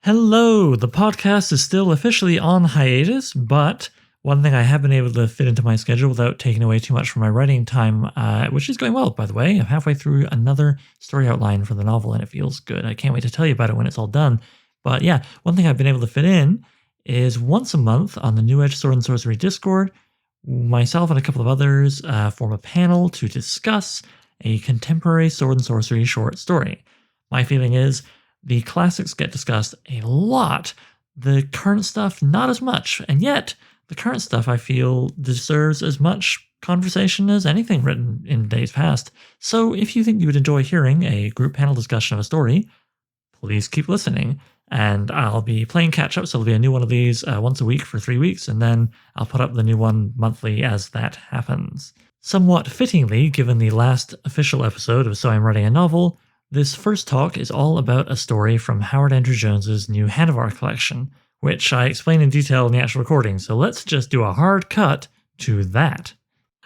Hello, the podcast is still officially on hiatus, but one thing I have been able to fit into my schedule without taking away too much from my writing time, which is going well, by the way. I'm halfway through another story outline for the novel, and it feels good. I can't wait to tell you about it when it's all done. But yeah, one thing I've been able to fit in is once a month on the New Edge Sword Sorcery Discord, myself and a couple of others form a panel to discuss a contemporary sword and sorcery short story. My feeling is the classics get discussed a lot. The current stuff, not as much. And yet, the current stuff I feel deserves as much conversation as anything written in days past. So if you think you would enjoy hearing a group panel discussion of a story, please keep listening. And I'll be playing catch up, so there'll be a new one of these once a week for 3 weeks, and then I'll put up the new one monthly as that happens. Somewhat fittingly, given the last official episode of So I'm Writing a Novel, this first talk is all about a story from Howard Andrew Jones's new Hanuvar collection, which I explain in detail in the actual recording, so let's just do a hard cut to that.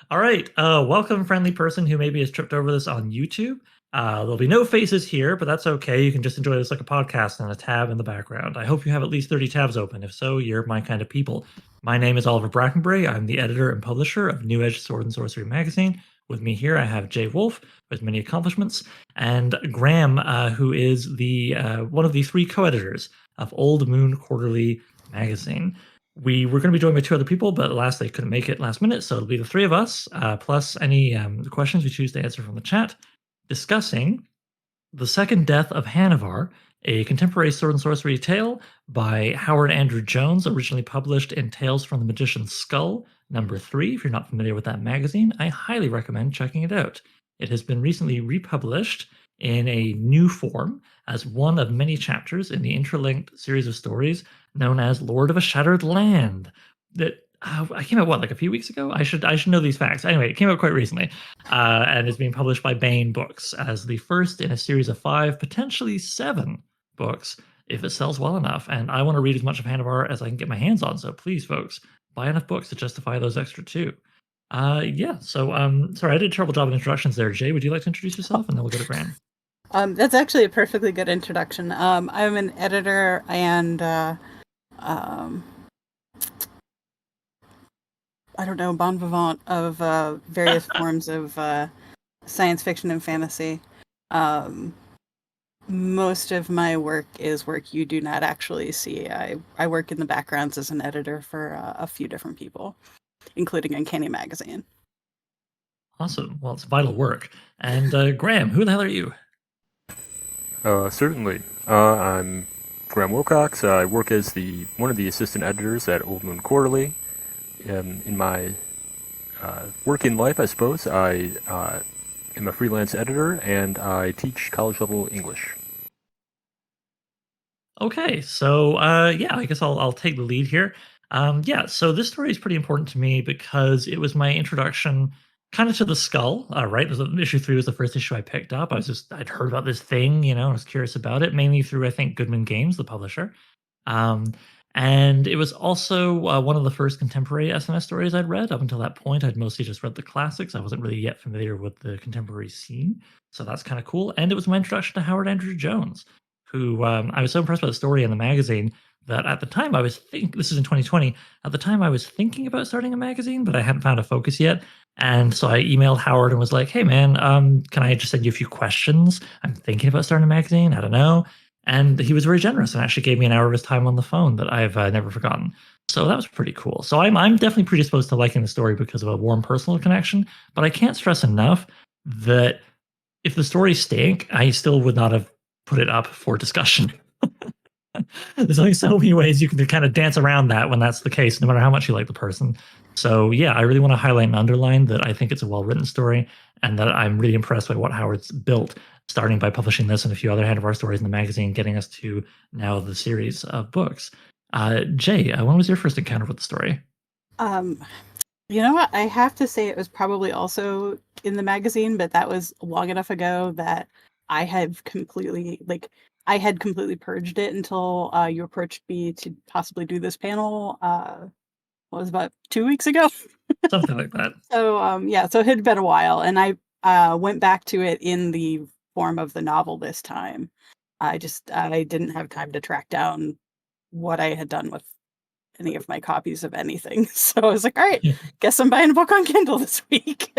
All right, welcome, friendly person who maybe has tripped over this on YouTube. There'll be no faces here, but that's okay. You can just enjoy this like a podcast and a tab in the background. I hope you have at least 30 tabs open. If so, you're my kind of people. My name is Oliver Brackenbury. I'm the editor and publisher of New Edge Sword and Sorcery magazine. With me here, I have Jay Wolf, with many accomplishments, and Graham, who is the one of the 3 co-editors of Old Moon Quarterly magazine. We were going to be joined by 2 other people, but alas, they couldn't make it last minute, so it'll be the 3 of us, plus any questions we choose to answer from the chat, discussing The Second Death of Hanuvar, a contemporary sword and sorcery tale by Howard Andrew Jones, originally published in Tales from the Magician's Skull, number 3. If you're not familiar with that magazine, I highly recommend checking it out. It has been recently republished in a new form as one of many chapters in the interlinked series of stories known as Lord of a Shattered Land. That I came out like a few weeks ago. I should know these facts. Anyway, it came out quite recently, and is being published by Baen Books as the first in a series of 5, potentially 7 books if it sells well enough. And I want to read as much of Hanuvar as I can get my hands on. So please, folks, buy enough books to justify those extra 2. Yeah. So sorry, I did a terrible job of introductions there. Jay, would you like to introduce yourself, and then we'll go to Graham. That's actually a perfectly good introduction. I'm an editor and I don't know, bon vivant of various forms of science fiction and fantasy. Most of my work is work you do not actually see. I work in the backgrounds as an editor for a few different people, including Uncanny Magazine. Awesome. Well, it's vital work. And Graham, who the hell are you? Certainly. I'm Graham Wilcox. I work as one of the assistant editors at Old Moon Quarterly. In my working life, I suppose, I am a freelance editor, and I teach college-level English. Okay, so yeah, I guess I'll take the lead here. Yeah, so this story is pretty important to me because it was my introduction kind of to the skull, right? Issue 3 was the first issue I picked up. I'd heard about this thing, I was curious about it, mainly through, I think, Goodman Games, the publisher. And it was also one of the first contemporary SMS stories I'd read. Up until that point, I'd mostly just read the classics. I wasn't really yet familiar with the contemporary scene, so that's kind of cool. And it was my introduction to Howard Andrew Jones, who I was so impressed by the story in the magazine that at the time this is in 2020, at the time I was thinking about starting a magazine, but I hadn't found a focus yet. And so I emailed Howard and was like, hey man, can I just send you a few questions? I'm thinking about starting a magazine. I don't know. And he was very generous and actually gave me an hour of his time on the phone that I've never forgotten. So that was pretty cool. So I'm definitely predisposed to liking the story because of a warm personal connection. But I can't stress enough that if the story stank, I still would not have put it up for discussion. There's only so many ways you can kind of dance around that when that's the case, no matter how much you like the person. So yeah, I really want to highlight and underline that I think it's a well-written story and that I'm really impressed by what Howard's built, starting by publishing this and a few other Hanuvar stories in the magazine, getting us to now the series of books. Jay, when was your first encounter with the story? You know what? I have to say it was probably also in the magazine, but that was long enough ago that I had completely purged it until you approached me to possibly do this panel. What was about 2 weeks ago? Something like that. So yeah, so it had been a while, and I went back to it in the form of the novel this time. I didn't have time to track down what I had done with any of my copies of anything. So I was like, all right, guess I'm buying a book on Kindle this week.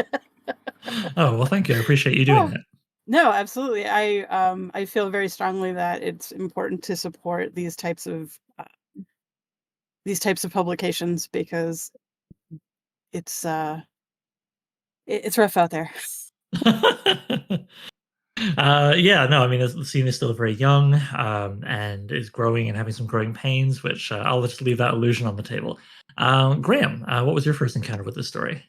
Oh, well, thank you. I appreciate you doing that. No, absolutely. I feel very strongly that it's important to support these types of publications because it's it's rough out there. Yeah, no, I mean, the scene is still very young, and is growing and having some growing pains, which I'll just leave that illusion on the table. Graham, what was your first encounter with this story?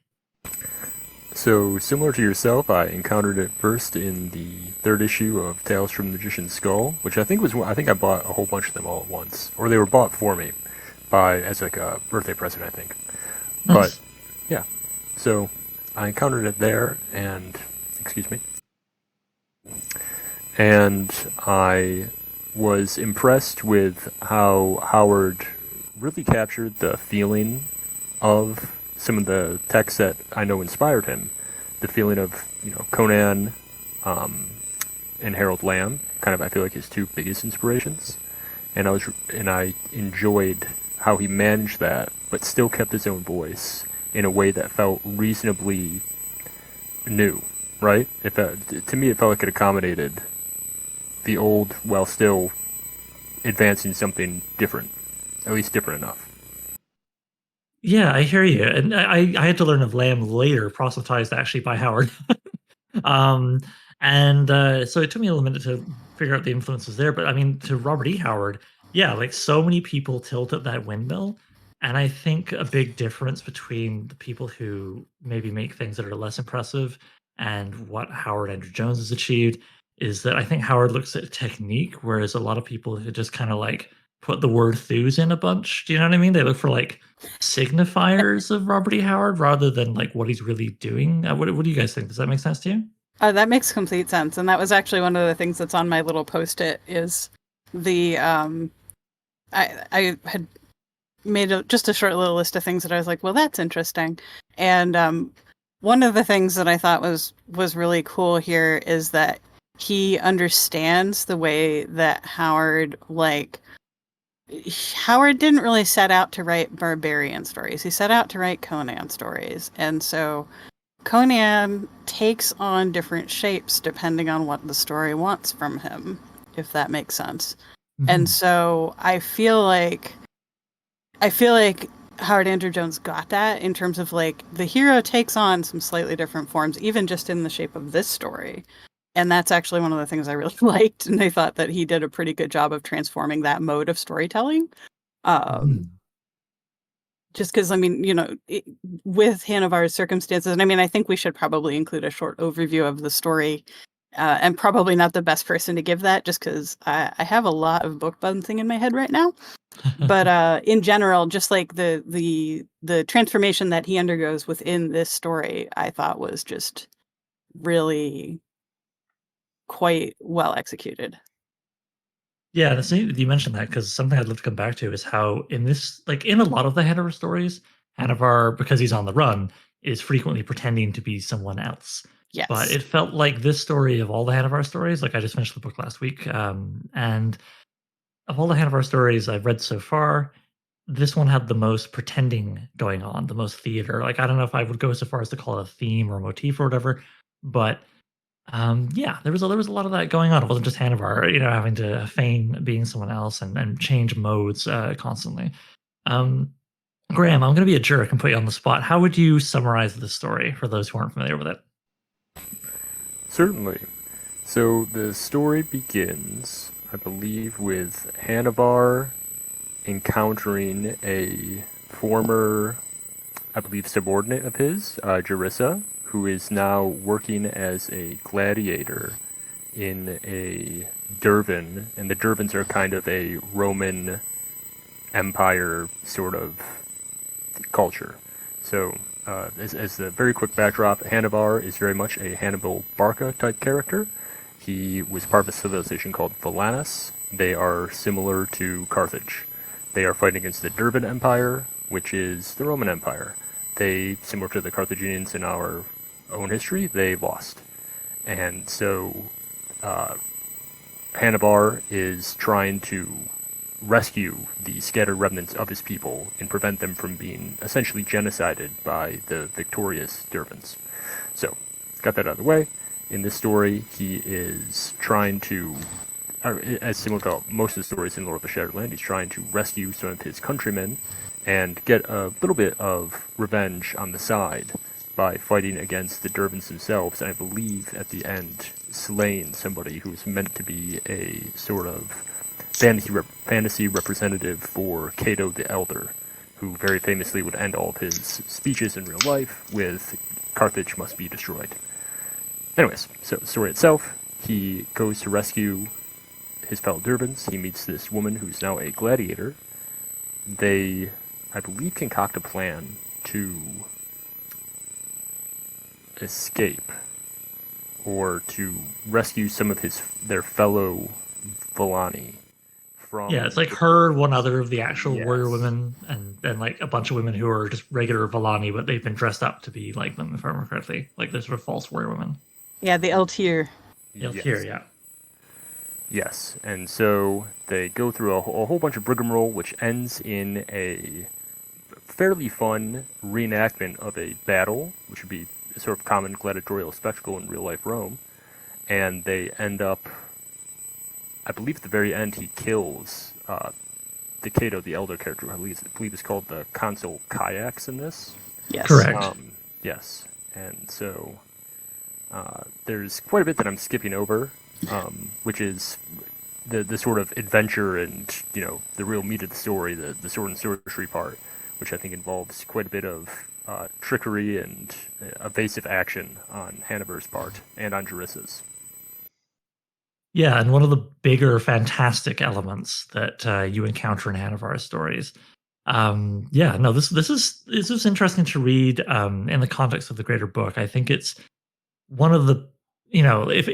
So, similar to yourself, I encountered it first in the third issue of Tales from the Magician's Skull, which I think I bought a whole bunch of them all at once, or they were bought for me as like a birthday present, I think. Nice. But yeah, so I encountered it there, and excuse me, and I was impressed with how Howard really captured the feeling of some of the texts that I know inspired him. The feeling of, Conan and Harold Lamb, kind of, I feel like, his two biggest inspirations. And I enjoyed how he managed that, but still kept his own voice in a way that felt reasonably new, right? To me, it felt like it accommodated the old while still advancing something different, at least different enough. Yeah, I hear you, and I had to learn of Lamb later, proselytized actually by Howard. um, so it took me a little minute to figure out the influences there. But I mean, to Robert E. Howard, yeah, like so many people tilt at that windmill, and I think a big difference between the people who maybe make things that are less impressive and what Howard Andrew Jones has achieved is that I think Howard looks at technique, whereas a lot of people who just kind of like put the word "thews" in a bunch. Do you know what I mean? They look for like signifiers of Robert E. Howard rather than like what he's really doing. What do you guys think? Does that make sense to you? That makes complete sense, and that was actually one of the things that's on my little post-it is the I had made just a short little list of things that I was like, well, that's interesting, and one of the things that I thought was really cool here is that he understands the way that Howard didn't really set out to write barbarian stories. He set out to write Conan stories. And so Conan takes on different shapes depending on what the story wants from him, if that makes sense. Mm-hmm. And so I feel like Howard Andrew Jones got that in terms of like the hero takes on some slightly different forms, even just in the shape of this story. And that's actually one of the things I really liked. And I thought that he did a pretty good job of transforming that mode of storytelling. Just because, I mean, with Hanuvar's circumstances, and I mean, I think we should probably include a short overview of the story. And probably not the best person to give that just because I have a lot of book bouncing in my head right now. But in general, just like the transformation that he undergoes within this story, I thought was just really quite well executed. Yeah, that's neat you mentioned that because something I'd love to come back to is how in this, like in a lot of the Hanuvar stories, Hanuvar, because he's on the run, is frequently pretending to be someone else. Yes. But it felt like this story of all the Hanuvar stories, like I just finished the book last week, and of all the Hanuvar stories I've read so far, this one had the most pretending going on, the most theater. Like, I don't know if I would go so far as to call it a theme or motif or whatever, but yeah, there was a lot of that going on. It wasn't just Hanuvar, having to feign being someone else and change modes constantly. Graham, I'm going to be a jerk and put you on the spot. How would you summarize this story for those who aren't familiar with it? Certainly. So the story begins, I believe, with Hanuvar encountering a former, I believe, subordinate of his, Jerissa, who is now working as a gladiator in a Dervan, and the Dervans are kind of a Roman Empire sort of culture. So, as a very quick backdrop, Hanuvar is very much a Hannibal Barca type character. He was part of a civilization called Valanis. They are similar to Carthage. They are fighting against the Dervan Empire, which is the Roman Empire. They, similar to the Carthaginians in our own history, they lost. And so Hanuvar is trying to rescue the scattered remnants of his people and prevent them from being essentially genocided by the victorious Dervans. So, got that out of the way. In this story, he is trying to, as similar to most of the stories in Lord of the Shattered Land, he's trying to rescue some of his countrymen and get a little bit of revenge on the side by fighting against the Dervans themselves, and I believe at the end slaying somebody who's meant to be a sort of fantasy representative for Cato the Elder, who very famously would end all of his speeches in real life with Carthage must be destroyed. Anyways, so the story itself, he goes to rescue his fellow Dervans. He meets this woman who's now a gladiator. They, I believe, concoct a plan to escape or to rescue some of their fellow Villani from... Yeah, it's like her, one other of the actual Yes. warrior women, and like a bunch of women who are just regular Villani, but they've been dressed up to be like them, if I remember correctly. Like they're sort of false warrior women. Yeah, the L tier. Here, yeah. Yes, and so they go through a whole bunch of rigmarole, which ends in a fairly fun reenactment of a battle, which would be a sort of common gladiatorial spectacle in real-life Rome. And they end up, I believe at the very end, he kills the Cato the Elder character, I believe is called the Consul Kayaks in this. Yes. Correct. Yes, and so there's quite a bit that I'm skipping over, which is the sort of adventure and, you know, the real meat of the story, the sword and sorcery part, which I think involves quite a bit of trickery and evasive action on Hanuvar's part and on Jarissa's. Yeah, and one of the bigger fantastic elements that you encounter in Hanuvar's stories. This is interesting to read in the context of the greater book. I think it's one of the, you know, if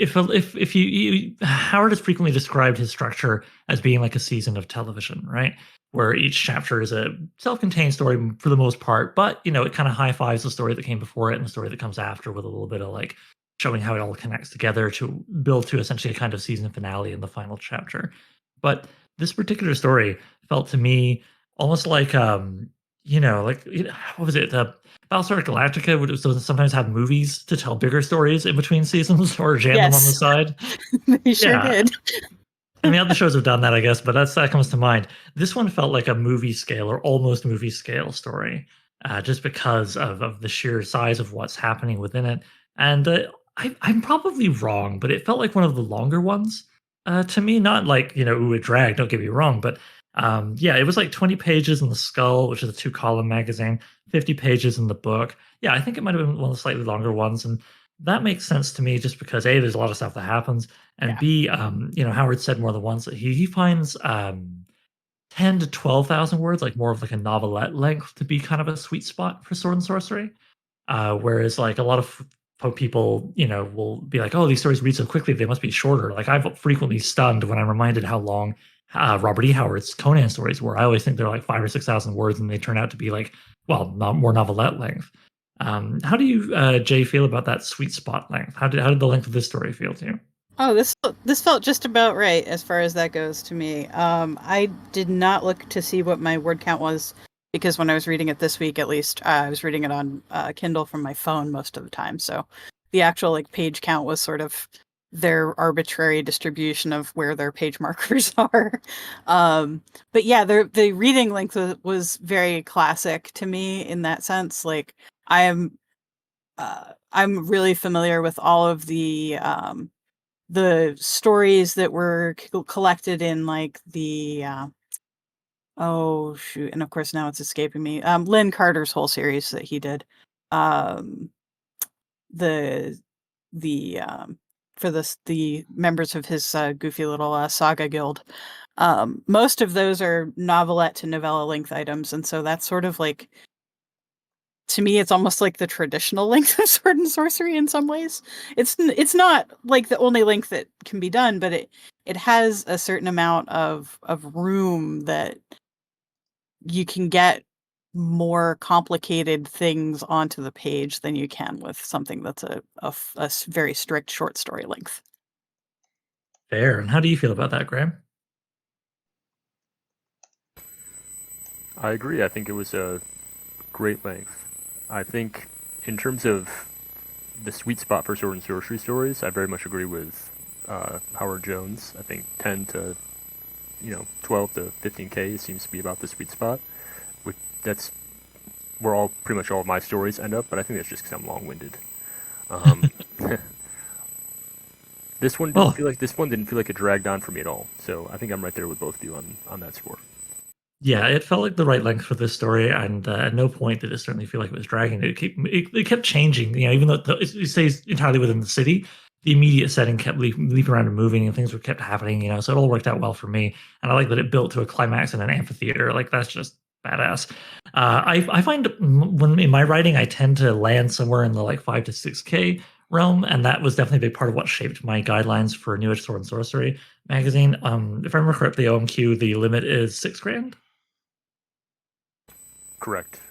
you Howard has frequently described his structure as being like a season of television, right? Where each chapter is a self-contained story for the most part, but you know, it kind of high-fives the story that came before it and the story that comes after with a little bit of like showing how it all connects together to build to essentially a kind of season finale in the final chapter. But this particular story felt to me almost like what was it? The Battlestar Galactica would sometimes have movies to tell bigger stories in between seasons or jam them on the Yes. side. They sure did. I mean, other shows have done that, I guess, but that comes to mind. This one felt like a movie scale or almost movie scale story, just because of the sheer size of what's happening within it. And I'm probably wrong, but it felt like one of the longer ones to me. Not like, you know, ooh, it dragged, don't get me wrong, but yeah, it was like 20 pages in the Skull, which is a 2-column magazine, 50 pages in the book. Yeah, I think it might have been one of the slightly longer ones, and that makes sense to me just because A, there's a lot of stuff that happens, and Yeah. B, you know, Howard said more than once that he finds 10 to 12,000 words, like more of like a novelette length, to be kind of a sweet spot for sword and sorcery. Whereas like a lot of people, you know, will be like, oh, these stories read so quickly, they must be shorter. Like I've frequently stunned when I'm reminded how long Robert E. Howard's Conan stories were. I always think they're like 5,000 or 6,000 words, and they turn out to be like, well, not more novelette length. How do you, Jay, feel about that sweet spot length? How did the length of this story feel to you? Oh, this felt just about right as far as that goes to me. I did not look to see what my word count was because when I was reading it this week, at least, I was reading it on Kindle from my phone most of the time. So the actual like page count was sort of their arbitrary distribution of where their page markers are. But yeah, the reading length was very classic to me in that sense. Like I'm really familiar with all of the stories that were collected in like the oh shoot, and of course now it's escaping me. Lynn Carter's whole series that he did. Um, the for the members of his goofy little saga guild. Most of those are novelette to novella length items, and so that's sort of like, to me, it's almost like the traditional length of sword and sorcery in some ways. It's not like the only length that can be done, but it has a certain amount of room that you can get more complicated things onto the page than you can with something that's a very strict short story length. Fair. And how do you feel about that, Graham? I agree. I think it was a great length. I think, in terms of the sweet spot for sword and sorcery stories, I very much agree with Howard Jones. I think 10 to 12 to 15K seems to be about the sweet spot. That's where pretty much all of my stories end up, but I think that's just because I'm long-winded. Um, this one didn't feel like it dragged on for me at all. So I think I'm right there with both of you on that score. Yeah, it felt like the right length for this story, and at no point did it certainly feel like it was dragging. It kept changing, even though it stays entirely within the city. The immediate setting kept leaping around and moving, and things were kept happening. So it all worked out well for me, and I like that it built to a climax in an amphitheater. Like that's just badass. I find when in my writing, I tend to land somewhere in the like 5 to 6K realm, and that was definitely a big part of what shaped my guidelines for New Edge Sword and Sorcery magazine. If I remember correctly, OMQ the limit is $6,000. Correct.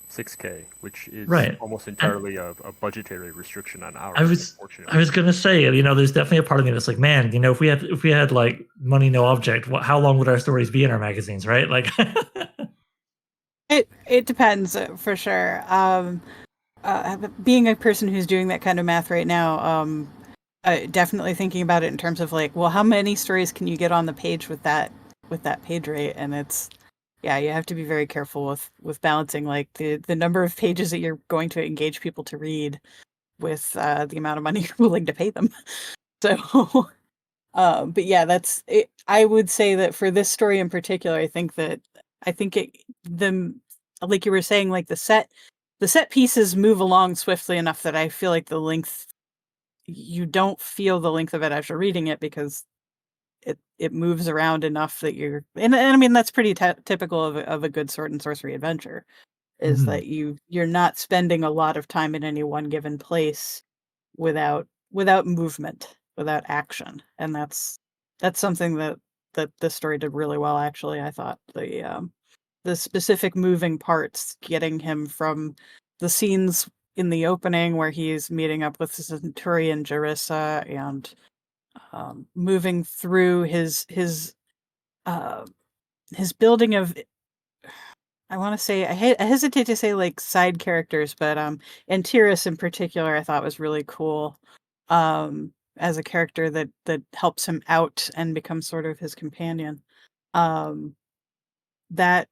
6K, which is Right. almost entirely a budgetary restriction on ours. I was gonna say, there's definitely a part of me that's like, man, if we had like money no object, how long would our stories be in our magazines, right? Like, it depends for sure. Being a person who's doing that kind of math right now, definitely thinking about it in terms of like, well, how many stories can you get on the page with that page rate? And it's you have to be very careful with balancing like the number of pages that you're going to engage people to read with the amount of money you're willing to pay them. So, but yeah, that's it. I would say that for this story in particular, I think like you were saying, like the set pieces move along swiftly enough that I feel like you don't feel the length of it as you're reading it because it moves around enough that and I mean that's pretty typical of a good sword and sorcery adventure, is that you're not spending a lot of time in any one given place without movement, without action, and that's something that this story did really well. Actually, I thought the specific moving parts, getting him from the scenes in the opening where he's meeting up with the Centurion Jarissa and moving through his building of, I want to say, I hesitate to say like side characters, but Antiris in particular I thought was really cool, as a character that helps him out and becomes sort of his companion. That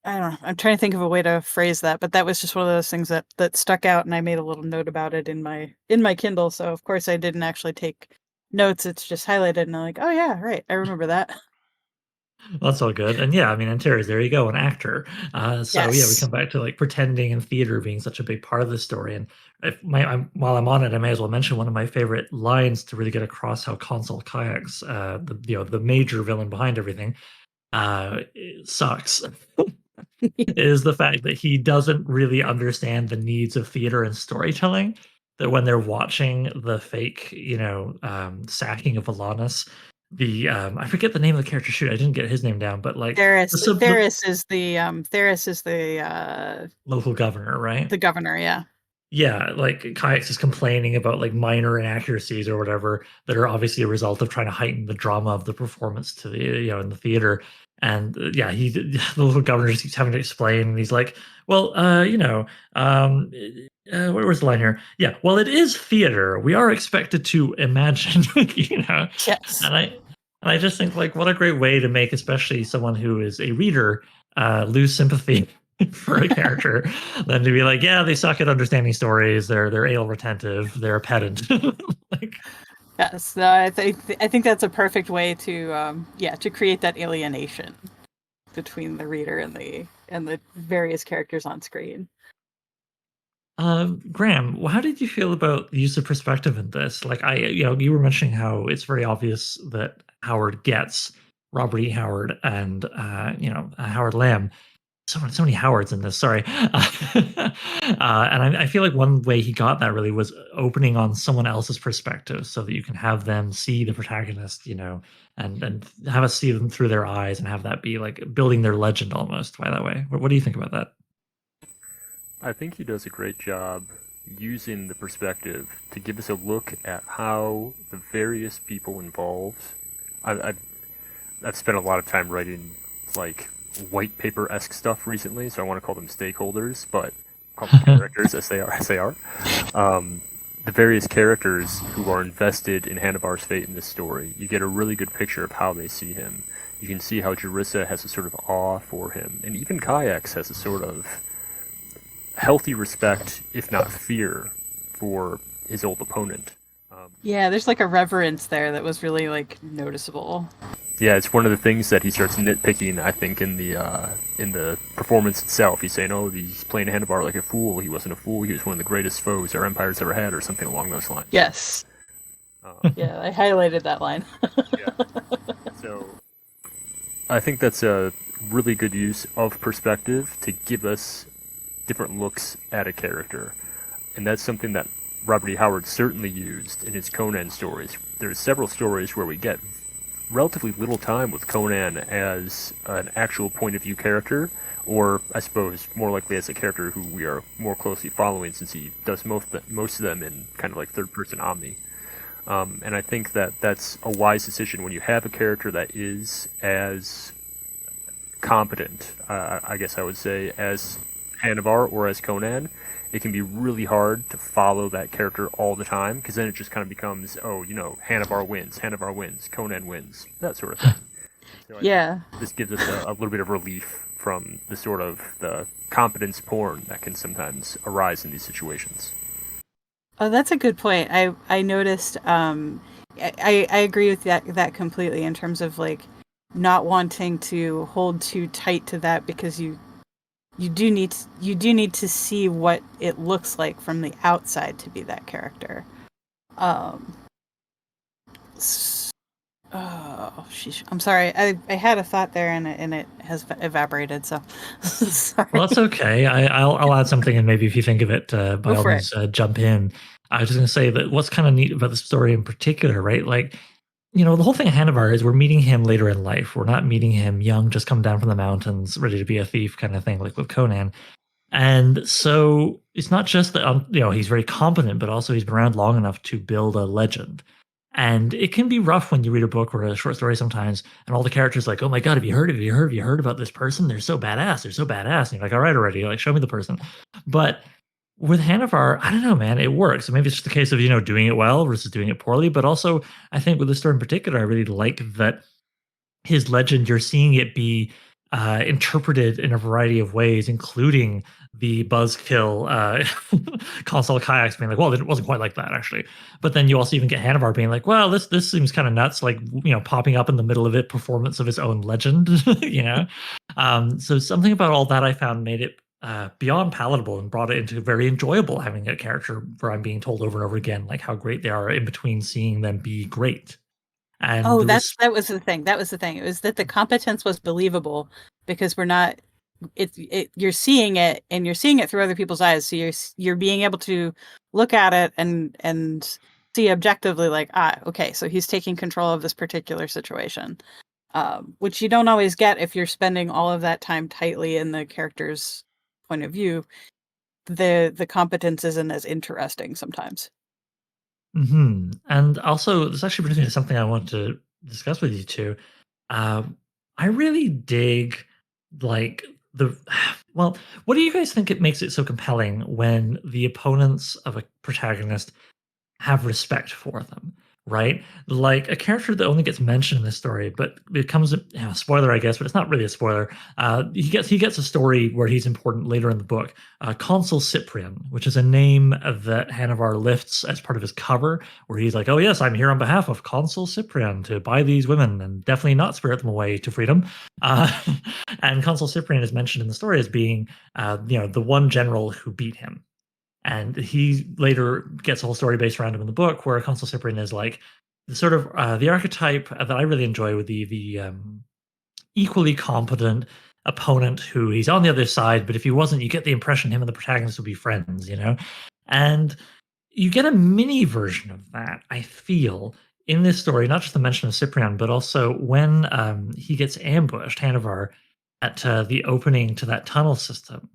I don't know. I'm trying to think of a way to phrase that, but that was just one of those things that stuck out, and I made a little note about it in my Kindle. So of course I didn't actually take notes; it's just highlighted, and I'm like, oh yeah, right, I remember that. well, that's all good. And yeah, I mean, Antares, there you go, an actor. So yeah, we Yes. come back to like pretending and theater being such a big part of the story. And while I'm on it, I may as well mention one of my favorite lines to really get across how Consul Kayaks, the major villain behind everything, sucks. Is the fact that he doesn't really understand the needs of theater and storytelling. That when they're watching the fake, sacking of Alanis, I forget the name of the character. Shoot, I didn't get his name down, but like Theris is the local governor, right? the governor, yeah. Yeah, like Kayaks is complaining about like minor inaccuracies or whatever that are obviously a result of trying to heighten the drama of the performance to the in the theater. And yeah, the little governor just keeps having to explain. And he's like, "Well, where's the line here? Yeah, well, it is theater. We are expected to imagine, Yes. And I just think like what a great way to make, especially someone who is a reader, lose sympathy for a character than to be like, yeah, they suck at understanding stories. They're ale retentive. They're a pedant. Like, Yes, no, I think that's a perfect way to to create that alienation between the reader and the various characters on screen. Graham, how did you feel about the use of perspective in this? Like, you were mentioning how it's very obvious that Howard gets Robert E. Howard and Howard Lamb. So many Howards in this. Sorry, and I feel like one way he got that really was opening on someone else's perspective, so that you can have them see the protagonist, and have us see them through their eyes, and have that be like building their legend almost by that way. What do you think about that? I think he does a great job using the perspective to give us a look at how the various people involved. I've spent a lot of time writing like white paper-esque stuff recently, so I want to call them stakeholders, but call them characters as they are. The various characters who are invested in Hanuvar's fate in this story, you get a really good picture of how they see him. You can see how Jerissa has a sort of awe for him, and even Kayaks has a sort of healthy respect, if not fear, for his old opponent. Yeah, there's like a reverence there that was really like noticeable. Yeah, it's one of the things that he starts nitpicking, I think, in the performance itself. He's saying, oh, he's playing Hanuvar like a fool. He wasn't a fool. He was one of the greatest foes our empire's ever had, or something along those lines. Yes. Yeah, I highlighted that line. Yeah. So I think that's a really good use of perspective to give us different looks at a character. And that's something that Robert E. Howard certainly used in his Conan stories. There's several stories where we get relatively little time with Conan as an actual point of view character, or I suppose more likely as a character who we are more closely following, since he does most of them in kind of like third person omni. And I think that that's a wise decision when you have a character that is as competent, I guess I would say, as Hanuvar or as Conan. It can be really hard to follow that character all the time, because then it just kind of becomes, oh, Hanuvar wins, Conan wins, that sort of thing. So yeah. This gives us a little bit of relief from the sort of the competence porn that can sometimes arise in these situations. Oh, that's a good point. I noticed. I agree with that completely in terms of like not wanting to hold too tight to that, because you do need to see what it looks like from the outside to be that character. Oh, sheesh. I'm sorry. I had a thought there and it has evaporated. So sorry. Well, that's okay. I'll add something, and maybe if you think of it, by all for means, jump in. I was just going to say that what's kind of neat about the story in particular, right? Like, the whole thing of Hanuvar is we're meeting him later in life. We're not meeting him young, just come down from the mountains, ready to be a thief kind of thing, like with Conan. And so it's not just that, he's very competent, but also he's been around long enough to build a legend. And it can be rough when you read a book or a short story sometimes, and all the characters like, oh my God, have you heard about this person? They're so badass. And you're like, all right, already, like, show me the person. But with Hanuvar, I don't know, man, it works. So maybe it's just a case of, doing it well versus doing it poorly. But also, I think with this story in particular, I really like that his legend, you're seeing it be interpreted in a variety of ways, including the buzzkill Consul Kayaks being like, well, it wasn't quite like that, actually. But then you also even get Hanuvar being like, well, this seems kind of nuts, like, popping up in the middle of it, performance of his own legend, So something about all that I found made it beyond palatable and brought it into very enjoyable, having a character where I'm being told over and over again, like, how great they are in between seeing them be great. And that was the thing. That was the thing. It was that the competence was believable, because we're not. You're seeing it, and you're seeing it through other people's eyes. So you're being able to look at it and see objectively, like, okay, so he's taking control of this particular situation, which you don't always get if you're spending all of that time tightly in the character's point of view. The competence isn't as interesting sometimes. And also, this actually brings me to something I want to discuss with you too. I really dig, like, well, what do you guys think it makes it so compelling when the opponents of a protagonist have respect for them, right? Like a character that only gets mentioned in this story, but it comes, spoiler, I guess, but it's not really a spoiler. He gets a story where he's important later in the book. Consul Cyprian, which is a name that Hanuvar lifts as part of his cover, where he's like, oh yes, I'm here on behalf of Consul Cyprian to buy these women and definitely not spirit them away to freedom. And Consul Cyprian is mentioned in the story as being, the one general who beat him. And he later gets a whole story based around him in the book, where Consul Cyprian is like the sort of the archetype that I really enjoy, with the equally competent opponent who he's on the other side, but if he wasn't, you get the impression him and the protagonist would be friends, And you get a mini version of that, I feel, in this story, not just the mention of Cyprian, but also when he gets ambushed, Hanuvar, at the opening to that tunnel system.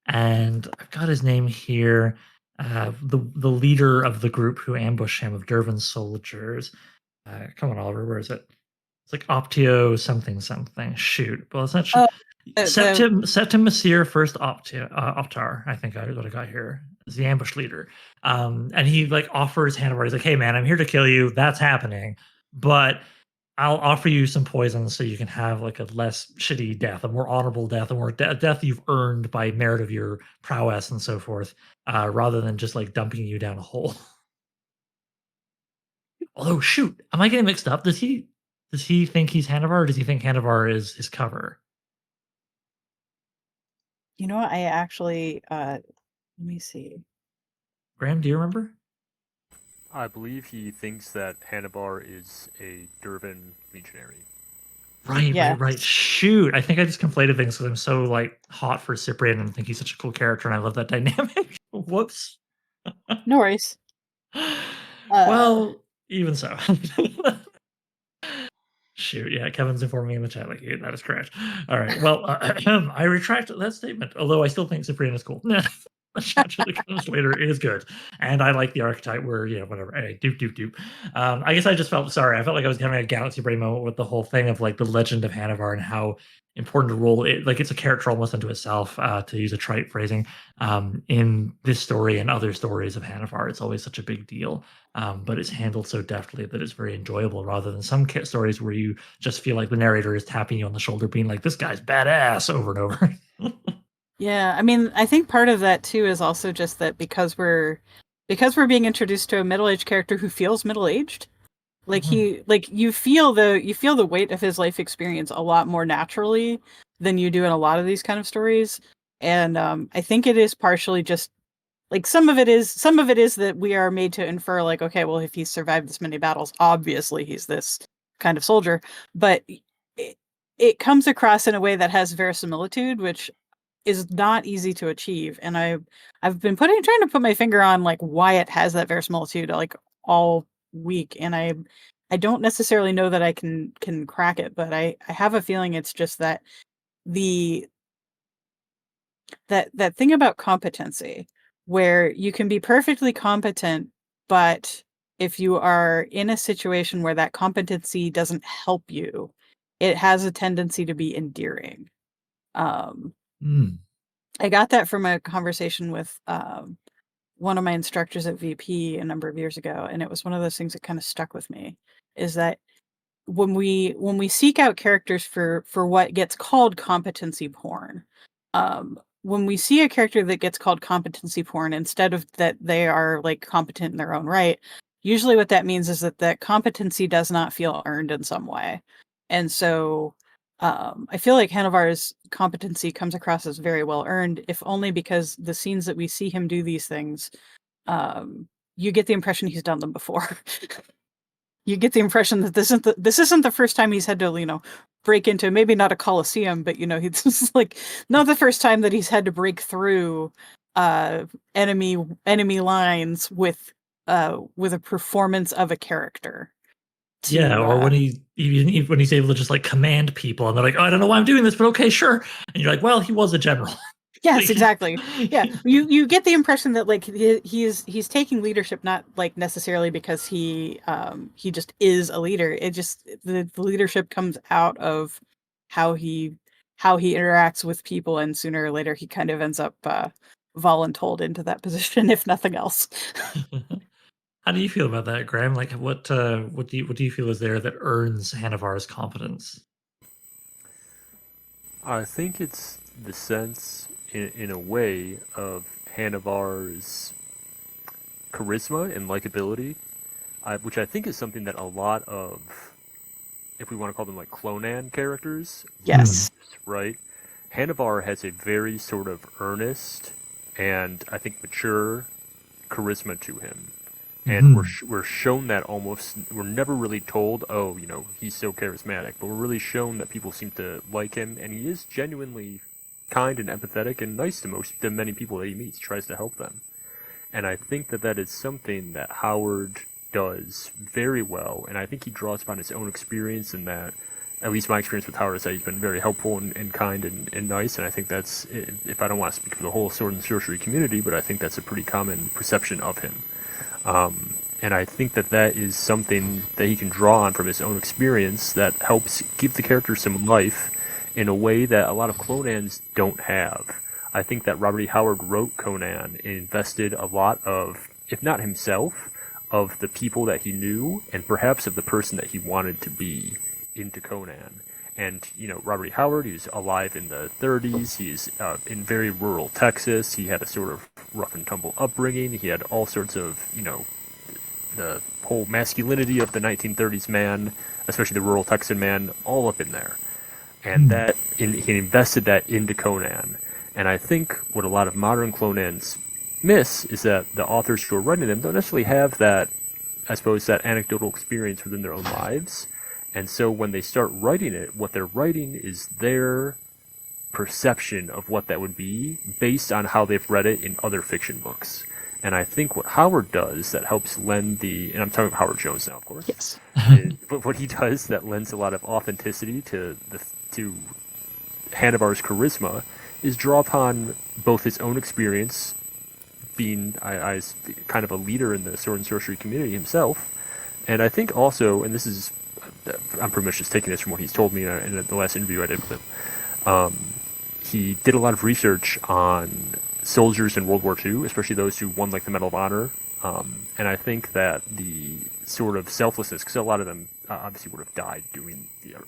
And I've got his name here. the leader of the group who ambushed him of Dervin's soldiers. Come on, Oliver, where is it? It's like Optio something something. Shoot, well, it's not. Oh, the Septim Masir first Optar. I think I what I got here is the ambush leader. And he like offers Hanuvar. He's like, "Hey man, I'm here to kill you. That's happening, but I'll offer you some poison so you can have like a less shitty death, a more honorable death, a more death you've earned by merit of your prowess and so forth, rather than just like dumping you down a hole." Although, shoot, am I getting mixed up? Does he think he's Hanuvar, or does he think Hanuvar is his cover? you know what? I actually let me see. Graham, do you remember? I believe he thinks that Hanuvar is a Dervan legionary. Right, Yeah. right. Shoot, I think I just conflated things because I'm so like hot for Cyprian and think he's such a cool character, and I love that dynamic. Whoops. No worries. Well, even so. Shoot, yeah, Kevin's informing me in the chat like, yeah, that is correct. All right, well, I retract that statement, although I still think Cyprian is cool. The chapter that comes later is good, and I like the archetype where, whatever, hey, doop, doop, doop. I guess I just felt, sorry, I felt like I was having a Galaxy Brain moment with the whole thing of, like, the legend of Hanuvar and how important a role, it's a character almost unto itself, to use a trite phrasing, in this story and other stories of Hanuvar. It's always such a big deal. But it's handled so deftly that it's very enjoyable rather than some stories where you just feel like the narrator is tapping you on the shoulder, being like, this guy's badass over and over. Yeah, I mean, I think part of that too is also just that because we're being introduced to a middle-aged character who feels middle-aged, like you feel the weight of his life experience a lot more naturally than you do in a lot of these kind of stories. And I think it is partially just like some of it is that we are made to infer like, okay, well, if he's survived this many battles, obviously he's this kind of soldier. But it comes across in a way that has verisimilitude, which is not easy to achieve. And I've been trying to put my finger on like why it has that verisimilitude like all week, and I don't necessarily know that I can crack it, but I have a feeling it's just that the that thing about competency where you can be perfectly competent, but if you are in a situation where that competency doesn't help you, it has a tendency to be endearing. Mm. I got that from a conversation with one of my instructors at VP a number of years ago, and it was one of those things that kind of stuck with me. Is that when we seek out characters for what gets called competency porn, when we see a character that gets called competency porn instead of that they are like competent in their own right, usually what that means is that that competency does not feel earned in some way, and so I feel like Hanuvar's competency comes across as very well earned, if only because the scenes that we see him do these things, you get the impression he's done them before. You get the impression that this isn't the first time he's had to, break into maybe not a coliseum, but he's just like not the first time that he's had to break through enemy lines with a performance of a character. Yeah, or when when he's able to just like command people and they're like, oh, I don't know why I'm doing this, but okay, sure. And you're like, well, he was a general. Yes, exactly. Yeah, you get the impression that like he's taking leadership not like necessarily because he just is a leader. It just the leadership comes out of how he interacts with people, and sooner or later he kind of ends up voluntold into that position, if nothing else. How do you feel about that, Graham? Like, what do you feel is there that earns Hanuvar's competence? I think it's the sense, in a way, of Hanuvar's charisma and likability, which I think is something that a lot of, if we want to call them like Clonan characters, Yes. right? Hanuvar has a very sort of earnest and I think mature charisma to him. And we're shown that almost, we're never really told, oh, he's so charismatic, but we're really shown that people seem to like him, and he is genuinely kind and empathetic and nice to many people that he meets, tries to help them. And I think that is something that Howard does very well, and I think he draws upon his own experience in that at least my experience with Howard is that he's been very helpful and kind and nice, and I think that's, if I don't want to speak for the whole sword and sorcery community, but I think that's a pretty common perception of him. And I think that is something that he can draw on from his own experience that helps give the character some life in a way that a lot of Clonans don't have. I think that Robert E. Howard wrote Conan and invested a lot of, if not himself, of the people that he knew and perhaps of the person that he wanted to be into Conan. And, Robert E. Howard, he was alive in the 30s. He's in very rural Texas. He had a sort of rough and tumble upbringing. He had all sorts of, the whole masculinity of the 1930s man, especially the rural Texan man, all up in there. And he invested that into Conan. And I think what a lot of modern Clonans miss is that the authors who are writing them don't necessarily have that, I suppose, that anecdotal experience within their own lives. And so when they start writing it, what they're writing is their perception of what that would be based on how they've read it in other fiction books. And I think what Howard does that helps lend and I'm talking about Howard Jones now, of course. Yes. But what he does that lends a lot of authenticity to Hanuvar's charisma is draw upon both his own experience, being I kind of a leader in the sword and sorcery community himself, and I think also, and this is, I'm pretty much just taking this from what he's told me in the last interview I did with him, he did a lot of research on soldiers in World War II, especially those who won like the Medal of Honor, and I think that the sort of selflessness, because a lot of them obviously would have died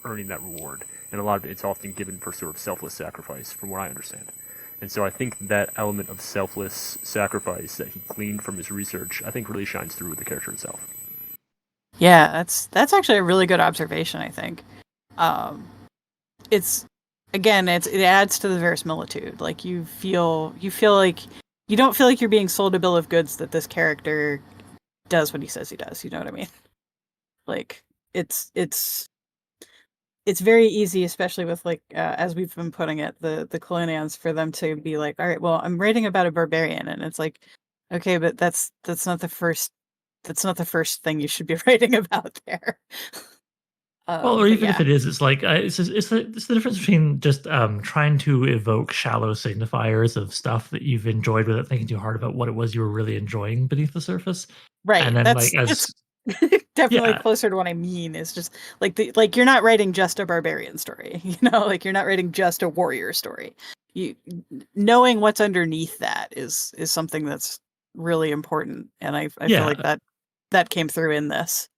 earning that reward, and a lot of it's often given for sort of selfless sacrifice, from what I understand. And so I think that element of selfless sacrifice that he gleaned from his research, I think really shines through with the character itself. Yeah, that's actually a really good observation, I think. It adds to the verisimilitude. Like you feel like you don't feel like you're being sold a bill of goods that this character does what he says he does. You know what I mean? Like it's very easy, especially with like as we've been putting it, the Clonans, for them to be like, all right, well, I'm writing about a barbarian, and it's like, okay, but that's not the first thing you should be writing about there. Or even if it is, it's like it's the difference between just trying to evoke shallow signifiers of stuff that you've enjoyed without thinking too hard about what it was you were really enjoying beneath the surface, right? and then That's definitely yeah, closer to what I mean. Is just like you're not writing just a barbarian story, like you're not writing just a warrior story. You knowing what's underneath that is something that's really important, and I feel like that came through in this.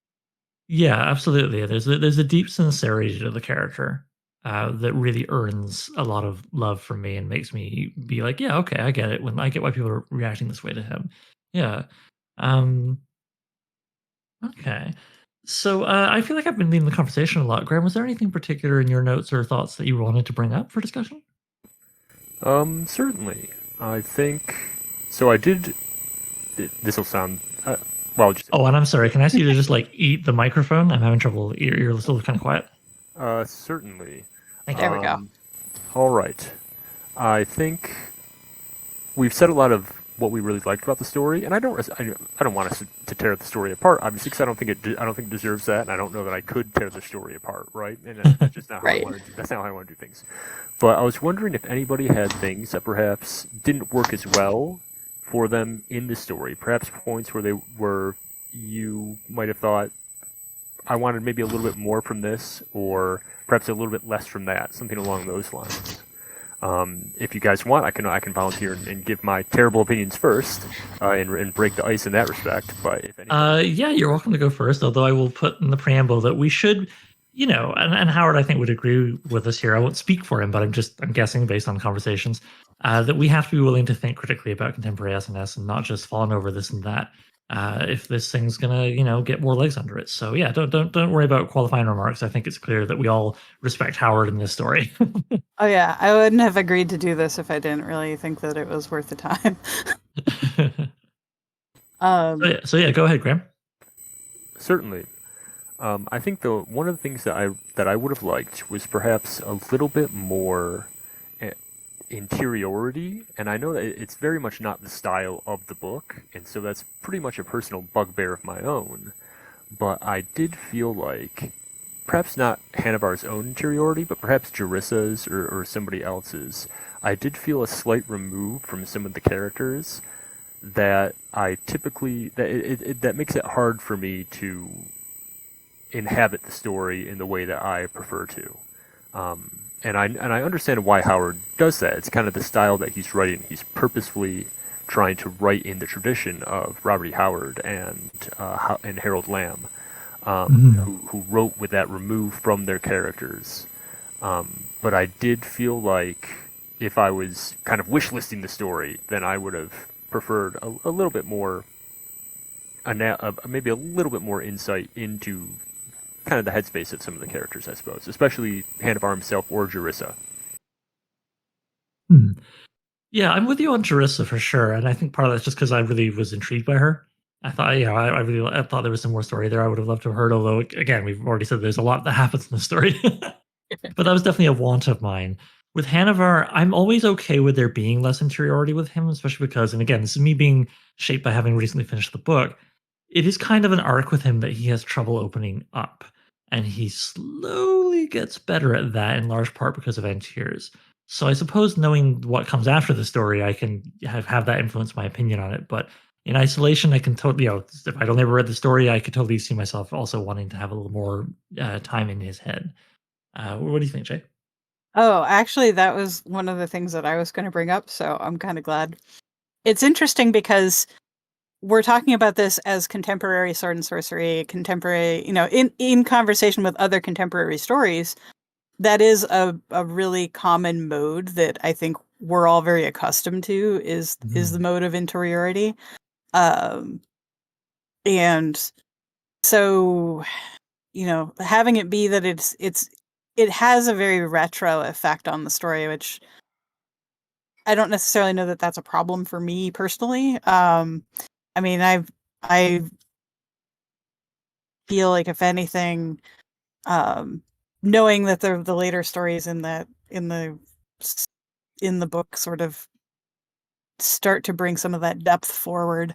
Yeah, absolutely. There's a deep sincerity to the character that really earns a lot of love from me and makes me be like, yeah, okay, I get it. When I get why people are reacting this way to him. Yeah. Um, okay. So I feel like I've been leading the conversation a lot. Graham, was there anything particular in your notes or thoughts that you wanted to bring up for discussion? Certainly. I think so. I did. This will sound well. Oh, and I'm sorry. Can I ask you to just like eat the microphone? I'm having trouble. You're still kind of quiet. Certainly. Thank you. There we go. All right. I think we've said a lot of what we really liked about the story, and I don't want us to tear the story apart, obviously, because I don't think it deserves that, and I don't know that I could tear the story apart, right? And that's just not how I want to do. That's not how I want to do things. But I was wondering if anybody had things that perhaps didn't work as well for them in the story, perhaps points where you might have thought, I wanted maybe a little bit more from this, or perhaps a little bit less from that, something along those lines. If you guys want, I can volunteer and give my terrible opinions first, and break the ice in that respect. But if yeah, you're welcome to go first. Although I will put in the preamble that we should, and Howard I think would agree with us here. I won't speak for him, but I'm guessing based on conversations that we have to be willing to think critically about contemporary SNS and not just falling over this and that. If this thing's gonna, get more legs under it. So yeah, don't worry about qualifying remarks. I think it's clear that we all respect Howard in this story. Oh yeah, I wouldn't have agreed to do this if I didn't really think that it was worth the time. So yeah, go ahead, Graham. Certainly. I think one of the things that I would have liked was perhaps a little bit more interiority, and I know that it's very much not the style of the book, and so that's pretty much a personal bugbear of my own. But I did feel like perhaps not Hanuvar's own interiority, but perhaps Jarissa's or somebody else's, I did feel a slight remove from some of the characters that I typically that makes it hard for me to inhabit the story in the way that I prefer to. And I understand why Howard does that. It's kind of the style that he's writing. He's purposefully trying to write in the tradition of Robert E. Howard and Harold Lamb, who wrote with that removed from their characters. But I did feel like if I was kind of wish listing the story, then I would have preferred a little bit more, maybe a little bit more insight into kind of the headspace of some of the characters, I suppose, especially Hanuvar himself or Jarissa. Yeah, I'm with you on Jarissa for sure, and I think part of that's just because I really was intrigued by her. I thought, I thought there was some more story there. I would have loved to have heard, although again, we've already said there's a lot that happens in the story. But that was definitely a want of mine. With Hanuvar, I'm always okay with there being less interiority with him, especially because, and again, this is me being shaped by having recently finished the book. It is kind of an arc with him that he has trouble opening up, and he slowly gets better at that in large part because of Antiers. So I suppose knowing what comes after the story, I can have that influence my opinion on it. But in isolation, I can totally, if I'd only ever read the story, I could totally see myself also wanting to have a little more time in his head. What do you think, Jay? Oh, actually, that was one of the things that I was going to bring up, so I'm kind of glad. It's interesting because we're talking about this as contemporary sword and sorcery, contemporary, in conversation with other contemporary stories. That is a really common mode that I think we're all very accustomed to is the mode of interiority. And so, having it be that it has a very retro effect on the story, which I don't necessarily know that that's a problem for me personally. I mean, I feel like if anything, knowing that the later stories in the book sort of start to bring some of that depth forward.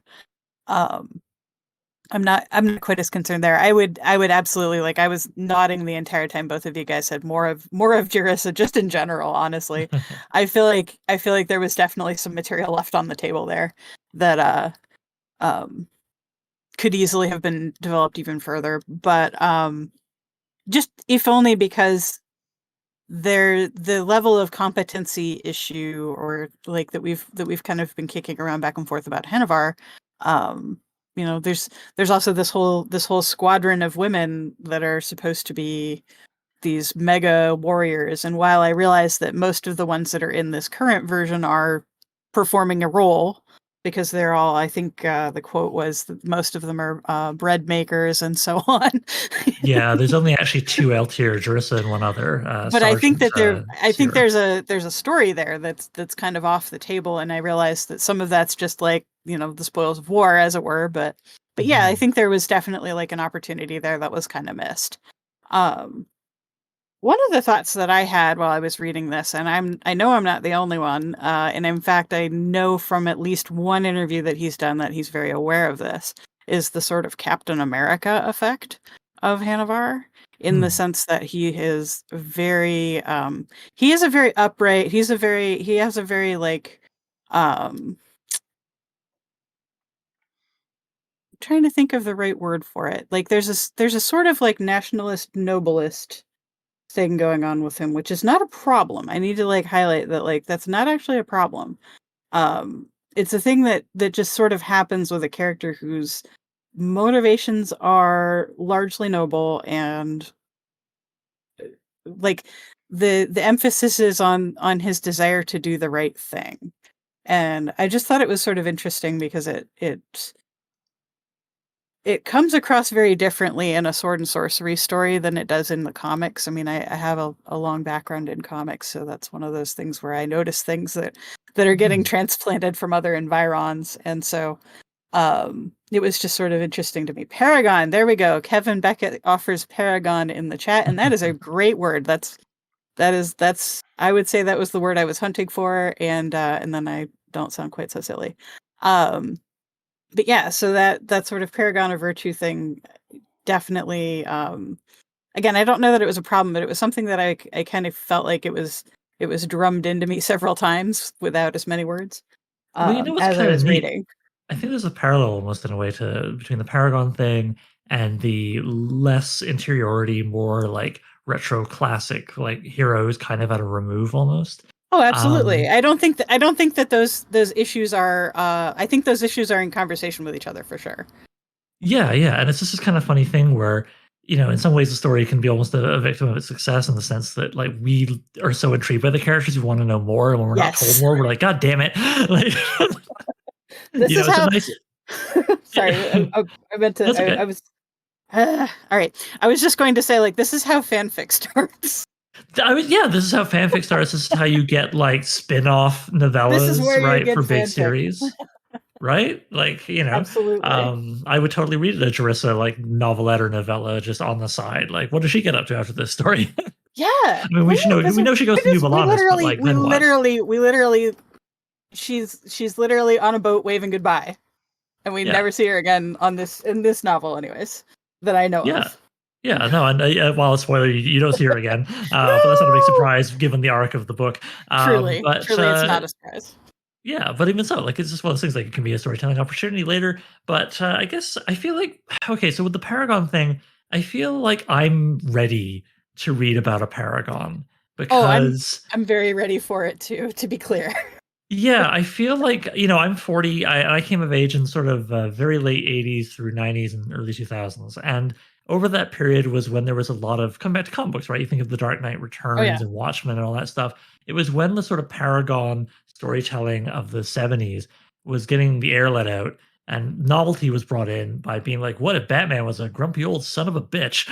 I'm not quite as concerned there. I would absolutely, like, I was nodding the entire time both of you guys said more of Jarissa just in general, honestly. I feel like there was definitely some material left on the table there that could easily have been developed even further, but just if only because the level of competency issue or like that we've kind of been kicking around back and forth about Hanuvar, there's also this whole squadron of women that are supposed to be these mega warriors, and while I realize that most of the ones that are in this current version are performing a role because they're all, I think the quote was that most of them are bread makers and so on. Yeah, there's only actually two L tier, Jarissa and one other. But I think that I think Sierra. there's a story there that's kind of off the table, and I realize that some of that's just like, the spoils of war, as it were. But yeah, I think there was definitely like an opportunity there that was kind of missed. One of the thoughts that I had while I was reading this, and I know I'm not the only one, and in fact I know from at least one interview that he's done that he's very aware of this, is the sort of Captain America effect of Hanuvar, in the sense that he is very he is a very upright, he has a very like trying to think of the right word for it. Like there's a sort of like nationalist noblest thing going on with him, which is not a problem. I need to like highlight that, like, that's not actually a problem. It's a thing that just sort of happens with a character whose motivations are largely noble, and like the emphasis is on his desire to do the right thing. And I just thought it was sort of interesting because it comes across very differently in a sword and sorcery story than it does in the comics. I mean, I have a long background in comics, so that's one of those things where I notice things that are getting transplanted from other environs. And so it was just sort of interesting to me. Paragon, there we go. Kevin Beckett offers Paragon in the chat, and that is a great word. That's I would say that was the word I was hunting for, and then I don't sound quite so silly. But yeah, so that sort of paragon of virtue thing definitely again, I don't know that it was a problem, but it was something that I kind of felt like it was drummed into me several times without as many words Well, you know what's as I kind of was neat? reading. I think there's a parallel almost in a way to between the Paragon thing and the less interiority, more like retro classic, like heroes kind of at a remove almost. Oh, absolutely. Um, I don't think that those issues are. I think those issues are in conversation with each other for sure. yeah, yeah, and it's just this kind of funny thing where, in some ways the story can be almost a victim of its success in the sense that like we are so intrigued by the characters, we want to know more, and when we're not told Yes, more, we're like, God damn it! Like, this is it's a how. nice. Sorry, I meant to. That's okay. I was. All right. I was just going to say, like, this is how fanfic starts. Yeah, this is how fanfic starts. This is how you get like spin-off This is novellas, where you right, get for big fanfic. series, right? Like, Absolutely. I would totally read a Jarissa like novelette or novella just on the side. Like, what does she get up to after this story? Yeah. I mean, Right. we know she goes to New Balanis, but like, then what? We literally, she's literally on a boat waving goodbye, and we Yeah, never see her again in this novel, anyways, that I know yeah, of. yeah. No, and while a spoiler, you don't see her again, but that's not a big No. surprise given the arc of the book. Truly, But it's not a surprise. yeah, but even so, like, it's just one of those things, like, it can be a storytelling opportunity later, but, I guess I feel like okay, so with the Paragon thing, I feel like I'm ready to read about a Paragon Oh, because I'm very ready for it too. To be clear. yeah, I feel like, I'm 40, I came of age in sort of, very late '80s through '90s and early 2000s, and over that period was when there was a lot of come back to comic books, right? You think of The Dark Knight Oh yeah. Returns and Watchmen and all that stuff. It was when the sort of Paragon storytelling of the '70s was getting the air let out, and novelty was brought in by being like, "What if Batman was a grumpy old son of a bitch?"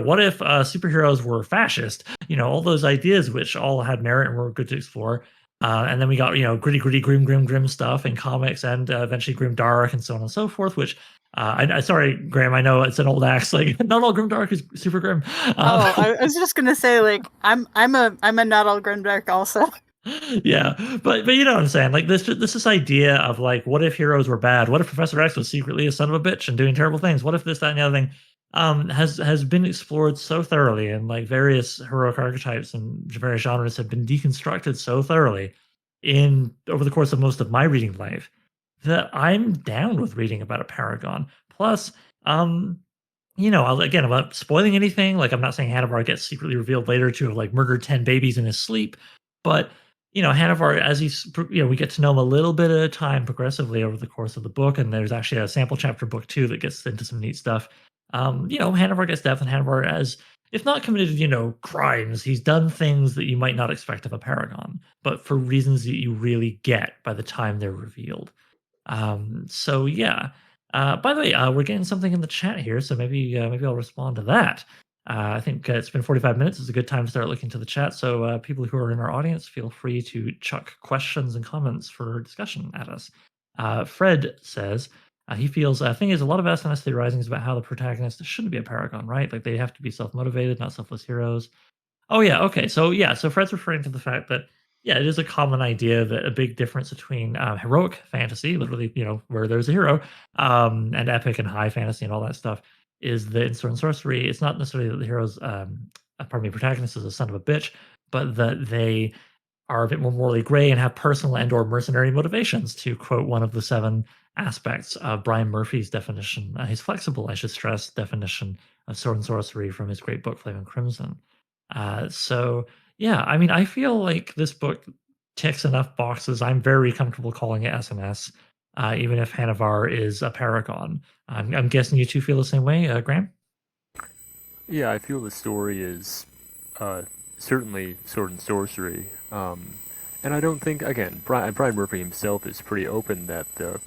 "What if, superheroes were fascist?" All those ideas which all had merit and were good to explore. And then we got, gritty, gritty, grim stuff in comics and eventually grim dark and so on and so forth, which sorry, Graham, I know it's an old axe. Like, not all grim dark is super grim. Oh, I was just gonna say, like, I'm a not all grimdark also. Yeah, but you know what I'm saying? Like this idea of like, what if heroes were bad? What if Professor X was secretly a son of a bitch and doing terrible things? What if this, that, and the other thing has been explored so thoroughly, and like various heroic archetypes and various genres have been deconstructed so thoroughly in over the course of most of my reading life that I'm down with reading about a paragon. Plus, again, about spoiling anything, like I'm not saying Hanuvar gets secretly revealed later to have like murdered 10 babies in his sleep, but Hanuvar, as we get to know him a little bit at a time progressively over the course of the book, and there's actually a sample chapter book too that gets into some neat stuff. Hanuvar gets death, and Hanuvar has, if not committed, crimes, he's done things that you might not expect of a paragon, but for reasons that you really get by the time they're revealed. So yeah. By the way, we're getting something in the chat here, so maybe I'll respond to that. I think it's been 45 minutes. It's a good time to start looking to the chat. So people who are in our audience, feel free to chuck questions and comments for discussion at us. Fred says he feels thing is a lot of SNS theorizing is about how the protagonist shouldn't be a paragon, right? Like they have to be self-motivated, not selfless heroes. Oh yeah, okay. So Fred's referring to the fact that yeah, it is a common idea that a big difference between heroic fantasy, literally, where there's a hero, and epic and high fantasy and all that stuff, is that in Sword and Sorcery, it's not necessarily that the hero's, pardon me, protagonist is a son of a bitch, but that they are a bit more morally gray and have personal and/or mercenary motivations. To quote one of the 7 aspects of Brian Murphy's definition, his flexible, I should stress, definition of Sword and Sorcery from his great book Flame and Crimson. So yeah, I mean, I feel like this book ticks enough boxes. I'm very comfortable calling it SNS, even if Hanuvar is a paragon. I'm guessing you two feel the same way, Graham? Yeah, I feel the story is uh, certainly Sword and Sorcery. And I don't think, again, Brian Murphy himself is pretty open that the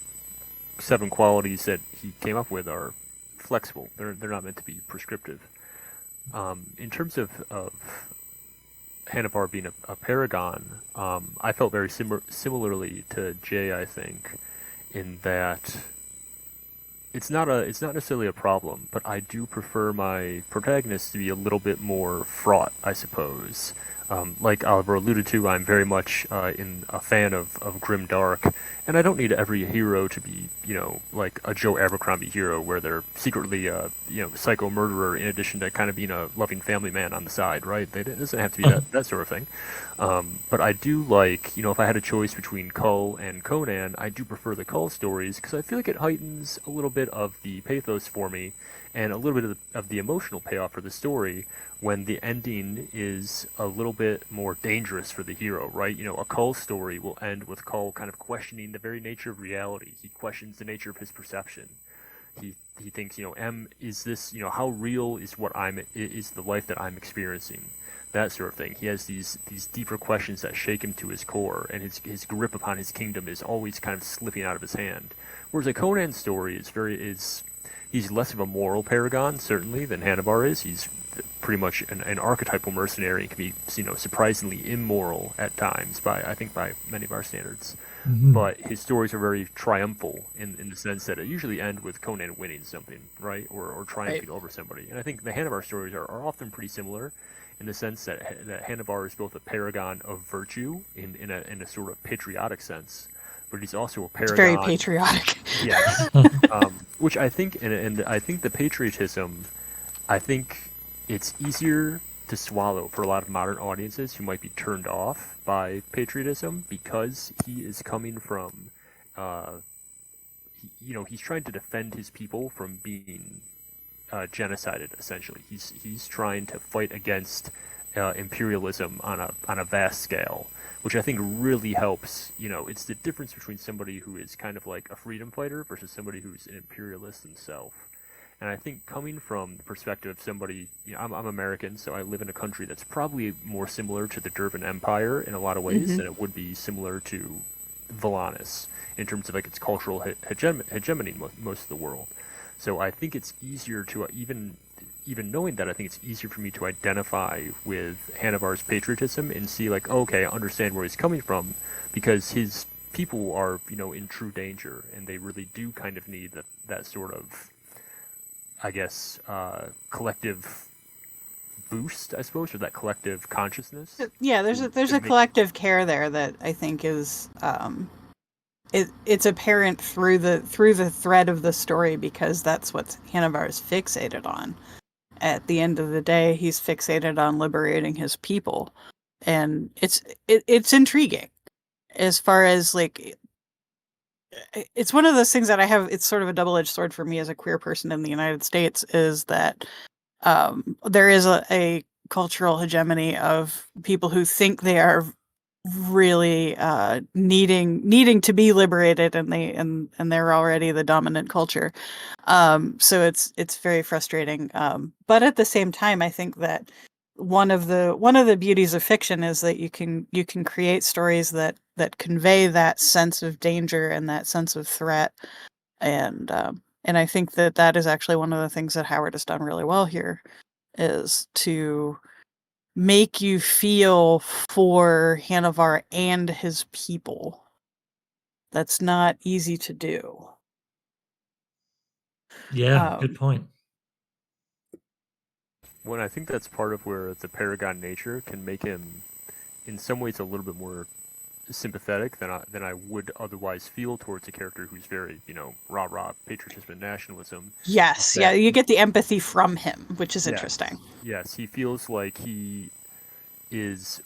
7 qualities that he came up with are flexible. They're not meant to be prescriptive. In terms of Hanuvar being a paragon, I felt very similarly to Jay, I think, in that it's not necessarily a problem, but I do prefer my protagonist to be a little bit more fraught, I suppose. Like Oliver alluded to, I'm very much in a fan of grim dark, and I don't need every hero to be, like a Joe Abercrombie hero where they're secretly a, psycho murderer in addition to kind of being a loving family man on the side, right? It doesn't have to be that sort of thing. But I do like, if I had a choice between Kull and Conan, I do prefer the Kull stories because I feel like it heightens a little bit of the pathos for me and a little bit of the emotional payoff for the story when the ending is a little bit more dangerous for the hero, right? A Kull story will end with Kull kind of questioning the very nature of reality. He questions the nature of his perception. He thinks, is this, how real is is the life that I'm experiencing? That sort of thing. He has these deeper questions that shake him to his core, and his grip upon his kingdom is always kind of slipping out of his hand. Whereas a Conan story is he's less of a moral paragon, certainly, than Hanuvar is. He's pretty much an archetypal mercenary and can be, surprisingly immoral at times by many of our standards. Mm-hmm. But his stories are very triumphal in the sense that it usually end with Conan winning something, right? Or triumphing over somebody. And I think the Hanuvar stories are often pretty similar in the sense that Hanuvar is both a paragon of virtue in a sort of patriotic sense, but he's also a paragon. It's very patriotic. Yes. Which I think, and I think the patriotism, I think it's easier to swallow for a lot of modern audiences who might be turned off by patriotism because he is coming from, he's trying to defend his people from being genocided. Essentially, he's trying to fight against imperialism on a vast scale, which I think really helps. It's the difference between somebody who is kind of like a freedom fighter versus somebody who's an imperialist himself. And I think coming from the perspective of somebody, I'm American, so I live in a country that's probably more similar to the Dervan Empire in a lot of ways than it would be similar to Volanus in terms of like its cultural hegemony most of the world. So I think it's easier to even knowing that, I think it's easier for me to identify with Hanuvar's patriotism and see like, okay, I understand where he's coming from because his people are, in true danger and they really do kind of need that sort of, I guess, collective boost, I suppose, or that collective consciousness. Yeah, there's a collective care there that I think is it's apparent through the thread of the story because that's what Hanuvar is fixated on. At the end of the day, he's fixated on liberating his people, and it's intriguing as far as like it's one of those things that I have. It's sort of a double-edged sword for me as a queer person in the United States is that there is a cultural hegemony of people who think they are really needing to be liberated and they're already the dominant culture. So it's very frustrating. But at the same time, I think that one of the beauties of fiction is that you can create stories that convey that sense of danger and that sense of threat. And I think that is actually one of the things that Howard has done really well here is to make you feel for Hanuvar and his people. That's not easy to do. Yeah, good point. Well, I think that's part of where the paragon nature can make him, in some ways, a little bit more sympathetic than I would otherwise feel towards a character who's very, rah-rah patriotism and nationalism. Yes, yeah, you get the empathy from him, which is interesting. Yes, he feels like he is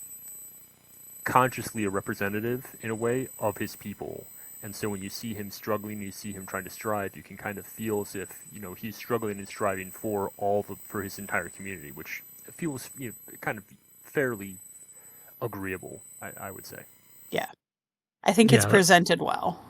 consciously a representative, in a way, of his people. And so when you see him struggling, you see him trying to strive, you can kind of feel as if, he's struggling and striving for for his entire community, which feels, kind of fairly agreeable, I would say. Yeah. I think it's presented well.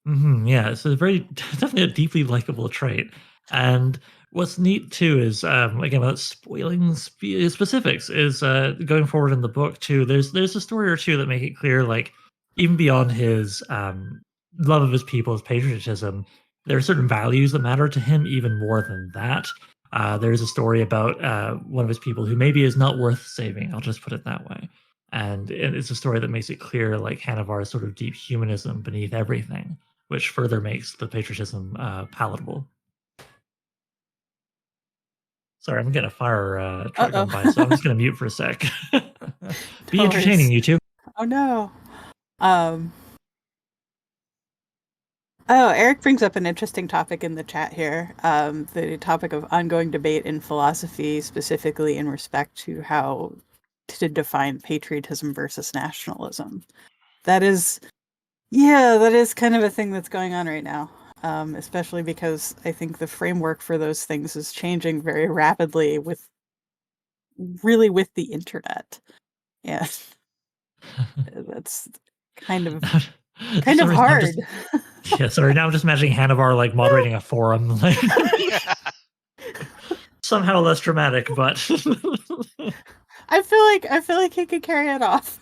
Yeah, it's definitely a deeply likable trait. And what's neat too is again without spoiling specifics is going forward in the book too. There's a story or two that make it clear, like even beyond his love of his people, his patriotism, there are certain values that matter to him even more than that. There's a story about one of his people who maybe is not worth saving. I'll just put it that way. And it's a story that makes it clear, like Hanuvar's sort of deep humanism beneath everything, which further makes the patriotism palatable. Sorry, I'm getting a fire truck Uh-oh. going by, so I'm just going to mute for a sec. Be No entertaining, worries. YouTube. Oh no. Eric brings up an interesting topic in the chat here. The topic of ongoing debate in philosophy, specifically in respect to how to define patriotism versus nationalism. That is kind of a thing that's going on right now. Especially because I think the framework for those things is changing very rapidly with the internet. Yeah. That's kind of Sorry, hard. Sorry, now I'm just imagining Hanuvar like moderating a forum, like somehow less dramatic, but I feel like he could carry it off.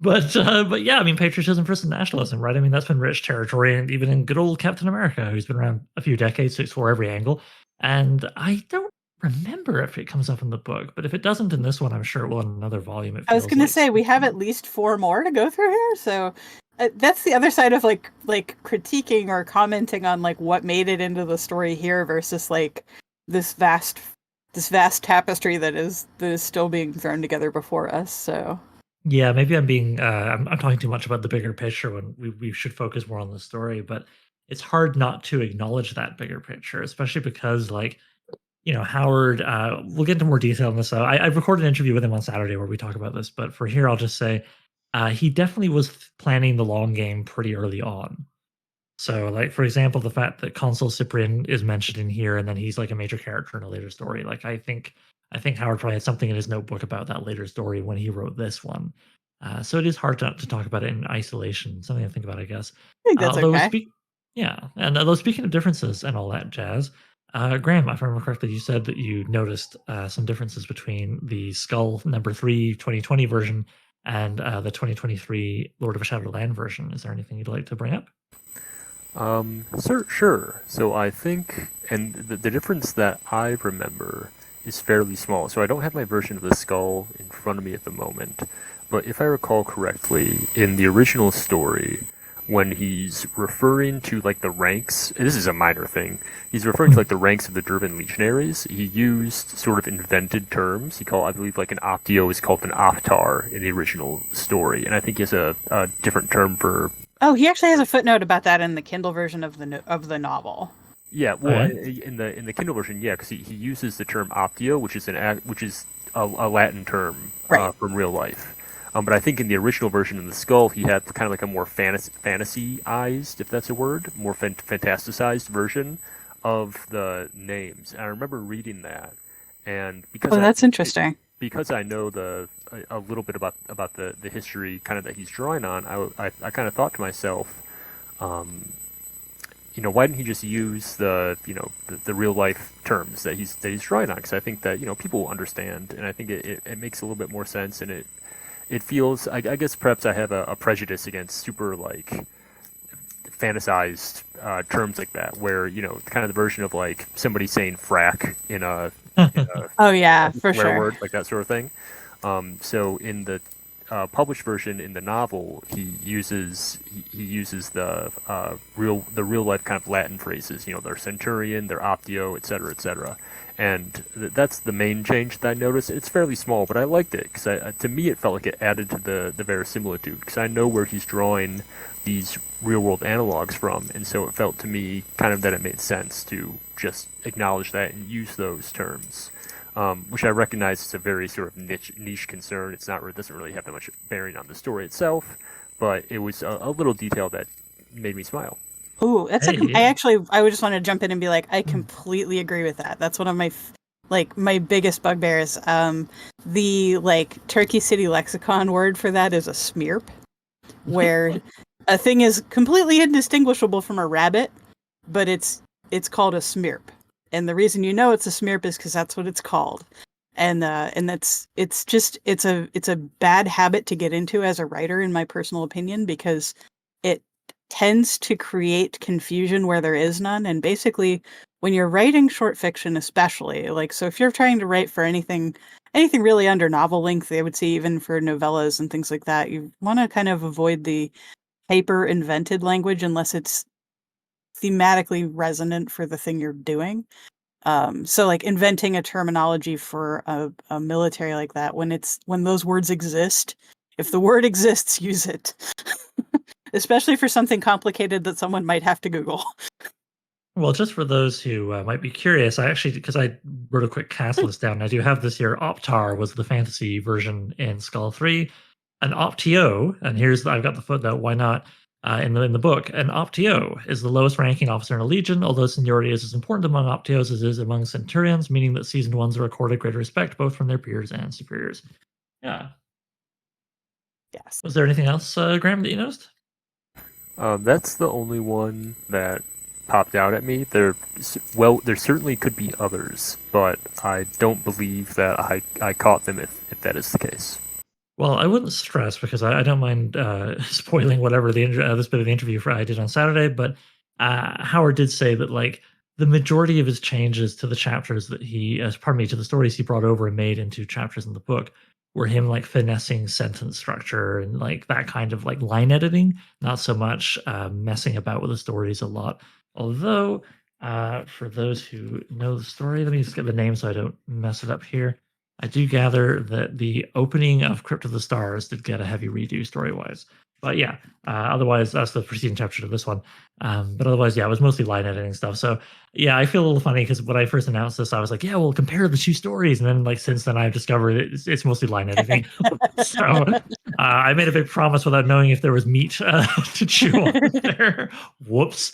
but yeah, I mean patriotism versus nationalism, right? I mean that's been rich territory, and even in good old Captain America, who's been around a few decades to explore every angle. And I don't remember if it comes up in the book, but if it doesn't in this one, I'm sure it will in another volume. It I was feels going to like. say we have at least 4 more to go through here, so that's the other side of like critiquing or commenting on like what made it into the story here versus like this vast tapestry that is still being thrown together before us. So Yeah, maybe I'm being I'm talking too much about the bigger picture when we should focus more on the story, but it's hard not to acknowledge that bigger picture, especially because like, Howard, we'll get into more detail on this. I recorded an interview with him on Saturday where we talk about this, but for here I'll just say he definitely was planning the long game pretty early on. So, like, for example, the fact that Consul Cyprian is mentioned in here, and then he's like a major character in a later story. Like, I think Howard probably had something in his notebook about that later story when he wrote this one. So it is hard to talk about it in isolation. Something to think about, I guess. I think that's Although okay. yeah, and although speaking of differences and all that jazz, Graham, if I remember correctly, you said that you noticed some differences between the Skull number 3 2020 version and the 2023 Lord of a Shattered Land version. Is there anything you'd like to bring up? Sure. So I think, and the difference that I remember is fairly small. So I don't have my version of the skull in front of me at the moment, but if I recall correctly, in the original story, when he's referring to like the ranks, this is a minor thing. He's referring to like the ranks of the Durban legionaries. He used sort of invented terms. I believe, like an optio is called an optar in the original story, and I think he has a different term for. Oh, he actually has a footnote about that in the Kindle version of the novel. Yeah, well, Okay. in the Kindle version, yeah, because he uses the term optio, which is a Latin term Right. from real life. But I think in the original version of the skull, he had kind of like a more fantasyized, if that's a word, more fantasticized version of the names. And I remember reading that, and That's interesting. because I know a little bit about the history kind of that he's drawing on, I kind of thought to myself, why didn't he just use the real life terms that he's drawing on? Because I think that people will understand, and I think it makes a little bit more sense, and it feels, I guess perhaps I have a prejudice against super like fantasized terms like that, where kind of the version of like somebody saying frack in a Oh yeah, for swear sure. word, like that sort of thing. So in the published version in the novel, he uses the real life kind of Latin phrases. Their centurion, their optio, etc., etc. And that's the main change that I noticed. It's fairly small, but I liked it because to me it felt like it added to the verisimilitude, because I know where he's drawing these real world analogs from, and so it felt to me kind of that it made sense to just acknowledge that and use those terms. Which I recognize is a very sort of niche concern. It doesn't really have that much bearing on the story itself, but it was a little detail that made me smile. Ooh, Hey, yeah. I would just want to jump in and be like, I Hmm. completely agree with that. That's one of my my biggest bugbears. The like Turkey City lexicon word for that is a smearp, where a thing is completely indistinguishable from a rabbit, but it's called a smearp. And the reason you know it's a smearp is because that's what it's called. And it's a bad habit to get into as a writer, in my personal opinion, because it tends to create confusion where there is none. And basically, when you're writing short fiction, especially, like, so if you're trying to write for anything really under novel length, I would say even for novellas and things like that, you want to kind of avoid the hyper invented language unless it's thematically resonant for the thing you're doing. So like inventing a terminology for a military like that when those words exist, if the word exists, use it. Especially for something complicated that someone might have to Google. Well, just for those who might be curious, I actually, because I wrote a quick cast list down, I do have this here. Optar was the fantasy version in Skull 3. An Optio, and I've got the footnote, why not? In the book, an Optio is the lowest ranking officer in a legion, although seniority is as important among Optios as it is among centurions, meaning that seasoned ones are accorded greater respect both from their peers and superiors. Yeah. Yes. Was there anything else, Graham, that you noticed? That's the only one that popped out at me. There certainly could be others, but I don't believe that I caught them if that is the case. Well, I wouldn't stress because I don't mind spoiling whatever this bit of the interview I did on Saturday. But Howard did say that like the majority of his changes to the chapters that to the stories he brought over and made into chapters in the book were him like finessing sentence structure and like that kind of like line editing, not so much messing about with the stories a lot. Although, for those who know the story, let me just get the name so I don't mess it up here. I do gather that the opening of Crypt of the Stars did get a heavy redo story-wise. But yeah, otherwise, that's the preceding chapter to this one. But otherwise, yeah, it was mostly line editing stuff. So yeah, I feel a little funny because when I first announced this, I was like, yeah, we'll compare the two stories. And then like since then, I've discovered it's mostly line editing. So I made a big promise without knowing if there was meat to chew on there. Whoops.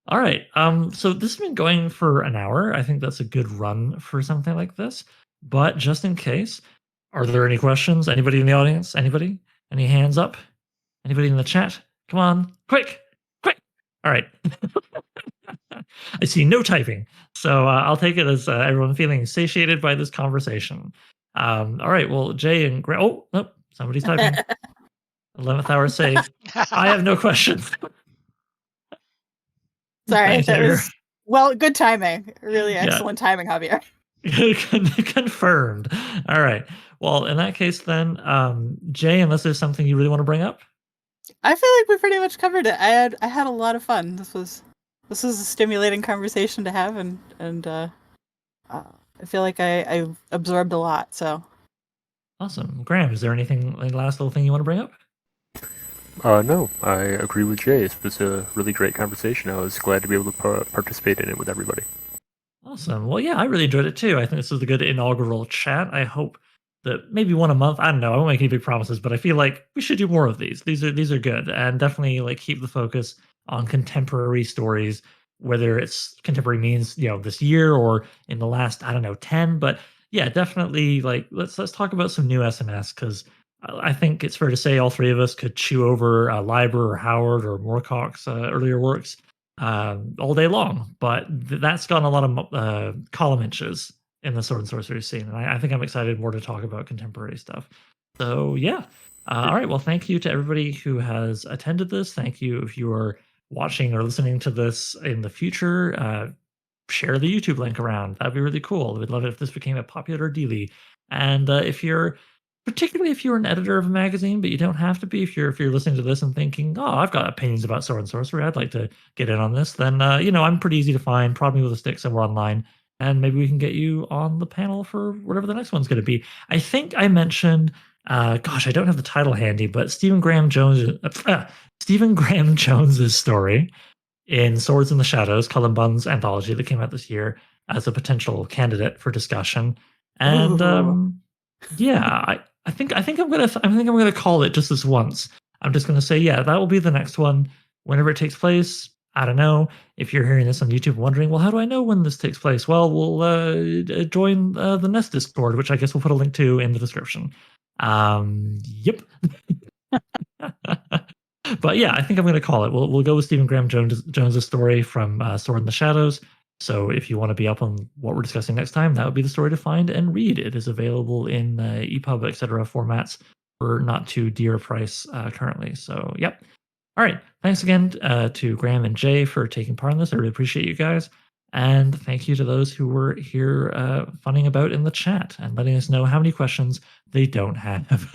All right. So this has been going for an hour. I think that's a good run for something like this. But just in case, are there any questions? Anybody in the audience? Anybody? Any hands up? Anybody in the chat? Come on, quick, quick. All right. I see no typing. So I'll take it as everyone feeling satiated by this conversation. All right. Well, Jay and Grant. Oh, nope. Somebody's typing. 11th hour save. I have no questions. Sorry, that was good timing. Really excellent timing, Javier. Confirmed. All right. Well, in that case, then, Jay, unless there's something you really want to bring up, I feel like we pretty much covered it. I had a lot of fun. This was a stimulating conversation to have, and I feel like I absorbed a lot. So awesome. Graham, is there anything, like, last little thing you want to bring up? No, I agree with Jay. It was a really great conversation. I was glad to be able to participate in it with everybody. Awesome. Well, yeah, I really enjoyed it too. I think this was a good inaugural chat. I hope that maybe one a month. I don't know. I won't make any big promises, but I feel like we should do more of these. These are good, and definitely like keep the focus on contemporary stories. Whether it's contemporary means this year or in the last 10. But yeah, definitely like let's talk about some new SNS because I think it's fair to say all three of us could chew over Liber or Howard or Moorcock's earlier works all day long, but that's gotten a lot of column inches in the sword and sorcery scene, and I think I'm excited more to talk about contemporary stuff. So yeah, all right. Well, thank you to everybody who has attended this. Thank you if you are watching or listening to this in the future. Share the YouTube link around. That'd be really cool. We'd love it if this became a popular dealie. And particularly if you're an editor of a magazine, but you don't have to be. If you're listening to this and thinking, "Oh, I've got opinions about sword and sorcery. I'd like to get in on this," then I'm pretty easy to find. Prod me with a stick somewhere online, and maybe we can get you on the panel for whatever the next one's going to be. I think I mentioned, gosh, I don't have the title handy, but Stephen Graham Jones's story in Swords in the Shadows, Cullen Bunn's anthology that came out this year, as a potential candidate for discussion. And yeah, I think I'm gonna call it just this once. I'm just gonna say, yeah, that will be the next one. Whenever it takes place, I don't know. If you're hearing this on YouTube wondering, well, how do I know when this takes place? Well, we'll join the Nest Discord, which I guess we'll put a link to in the description. Yep. But yeah, I think I'm going to call it. We'll go with Stephen Graham Jones's story from Sword in the Shadows. So if you want to be up on what we're discussing next time, that would be the story to find and read. It is available in EPUB, etc. formats for not too dear a price currently. So yep. All right. Thanks again to Graham and Jay for taking part in this. I really appreciate you guys. And thank you to those who were here funning about in the chat and letting us know how many questions they don't have.